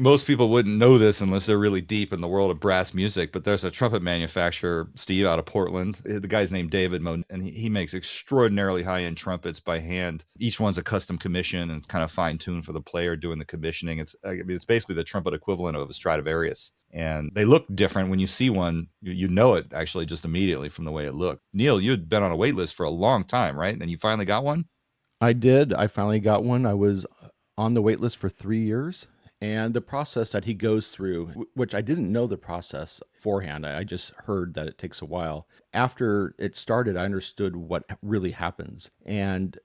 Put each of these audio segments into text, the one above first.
Most people wouldn't know this unless they're really deep in the world of brass music, but there's a trumpet manufacturer, Steve, out of Portland. The guy's named David Monette, and he makes extraordinarily high-end trumpets by hand. Each one's a custom commission, and it's kind of fine-tuned for the player doing the commissioning. It's basically the trumpet equivalent of a Stradivarius. And they look different. When you see one, you know it actually just immediately from the way it looked. Neil, you had been on a wait list for a long time, right? And you finally got one? I did. I finally got one. I was on the wait list for 3 years. And the process that he goes through, which I didn't know the process beforehand, I just heard that it takes a while. After it started, I understood what really happens. And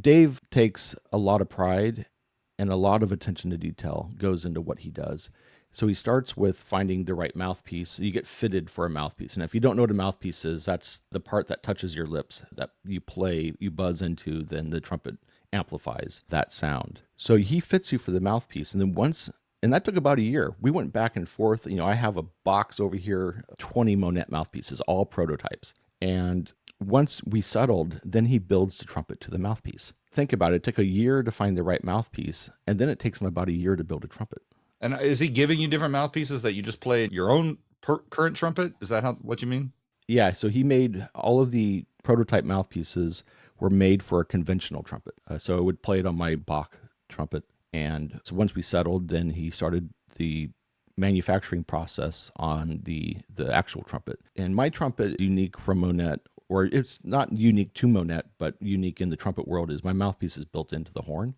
Dave takes a lot of pride and a lot of attention to detail goes into what he does. So he starts with finding the right mouthpiece. You get fitted for a mouthpiece. And if you don't know what a mouthpiece is, that's the part that touches your lips that you play, you buzz into, then the trumpet amplifies that sound. So he fits you for the mouthpiece. And then and that took about a year. We went back and forth. I have a box over here, 20 Monette mouthpieces, all prototypes. And once we settled, then he builds the trumpet to the mouthpiece. Think about it. It took a year to find the right mouthpiece, and then it takes him about a year to build a trumpet. And is he giving you different mouthpieces that you just play your own current trumpet? Is that what you mean? Yeah, so he made all of the prototype mouthpieces were made for a conventional trumpet. So I would play it on my Bach trumpet. And so once we settled, then he started the manufacturing process on the actual trumpet. And my trumpet is unique from Monette, or it's not unique to Monette, but unique in the trumpet world, is my mouthpiece is built into the horn,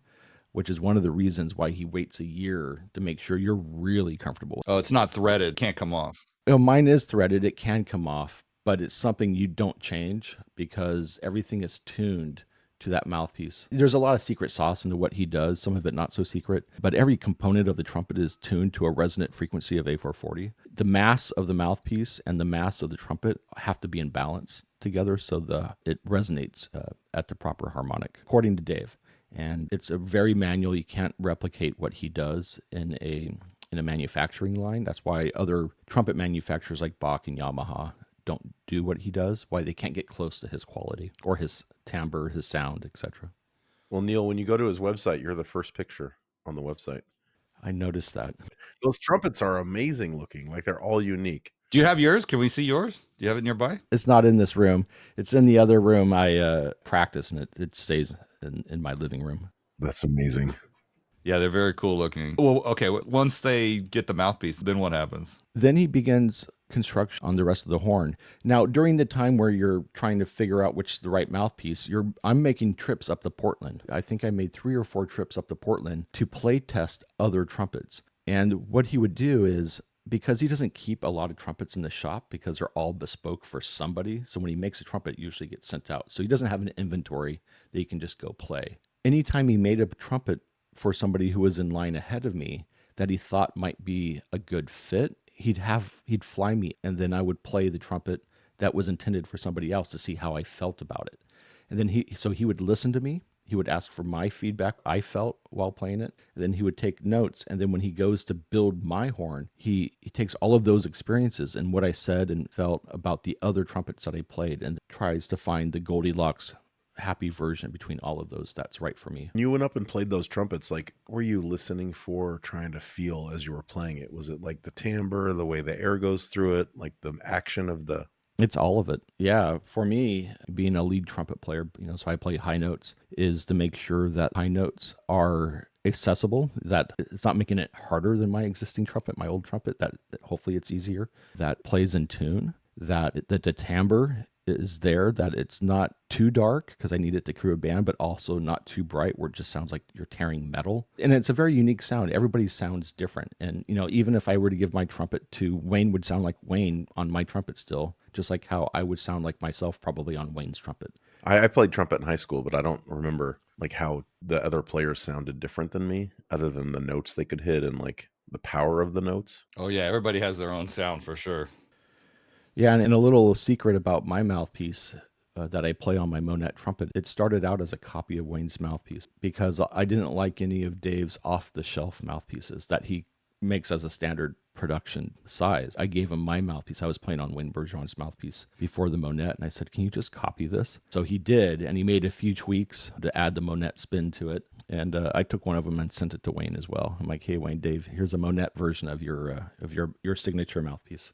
which is one of the reasons why he waits a year to make sure you're really comfortable. Oh, it's not threaded, can't come off. Mine is threaded, it can come off, but it's something you don't change because everything is tuned to that mouthpiece. There's a lot of secret sauce into what he does, some of it not so secret, but every component of the trumpet is tuned to a resonant frequency of A440. The mass of the mouthpiece and the mass of the trumpet have to be in balance together so it resonates at the proper harmonic, according to Dave. And it's a very manual. You can't replicate what he does in a manufacturing line. That's why other trumpet manufacturers like Bach and Yamaha don't do what he does, why they can't get close to his quality or his timbre, his sound, etc. Well, Neil, when you go to his website, you're the first picture on the website. I noticed that. Those trumpets are amazing looking. Like they're all unique. Do you have yours? Can we see yours? Do you have it nearby? It's not in this room. It's in the other room I practice, and it stays in my living room. That's amazing. Yeah, they're very cool looking. Well, okay, once they get the mouthpiece, then what happens? Then he begins construction on the rest of the horn. Now, during the time where you're trying to figure out which is the right mouthpiece, I'm making trips up to Portland. I think I made 3 or 4 trips up to Portland to play test other trumpets. And what he would do is, because he doesn't keep a lot of trumpets in the shop because they're all bespoke for somebody, so when he makes a trumpet, it usually gets sent out. So he doesn't have an inventory that he can just go play. Anytime he made a trumpet for somebody who was in line ahead of me that he thought might be a good fit, he'd fly me, and then I would play the trumpet that was intended for somebody else to see how I felt about it. And then he would listen to me. He would ask for my feedback I felt while playing it. And then he would take notes. And then when he goes to build my horn, he takes all of those experiences and what I said and felt about the other trumpets that I played and tries to find the Goldilocks happy version between all of those that's right for me. You went up and played those trumpets. Like, were you listening for, trying to feel as you were playing it? Was it like the timbre, the way the air goes through it, like the action of the... It's all of it. Yeah. For me, being a lead trumpet player, so I play high notes, is to make sure that high notes are accessible, that it's not making it harder than my existing trumpet, my old trumpet, that hopefully it's easier, that plays in tune, that the timbre is there, that it's not too dark because I need it to crew a band, but also not too bright where it just sounds like you're tearing metal. And it's a very unique sound. Everybody sounds different. And, even if I were to give my trumpet to Wayne, would sound like Wayne on my trumpet still, just like how I would sound like myself probably on Wayne's trumpet. I played trumpet in high school, but I don't remember like how the other players sounded different than me, other than the notes they could hit and like the power of the notes. Oh yeah, everybody has their own sound for sure. Yeah, and a little secret about my mouthpiece that I play on my Monette trumpet, it started out as a copy of Wayne's mouthpiece because I didn't like any of Dave's off-the-shelf mouthpieces that he makes as a standard production size. I gave him my mouthpiece. I was playing on Wayne Bergeron's mouthpiece before the Monette, and I said, can you just copy this? So he did, and he made a few tweaks to add the Monette spin to it. And I took one of them and sent it to Wayne as well. I'm like, hey, Wayne, Dave, here's a Monette version of your signature mouthpiece.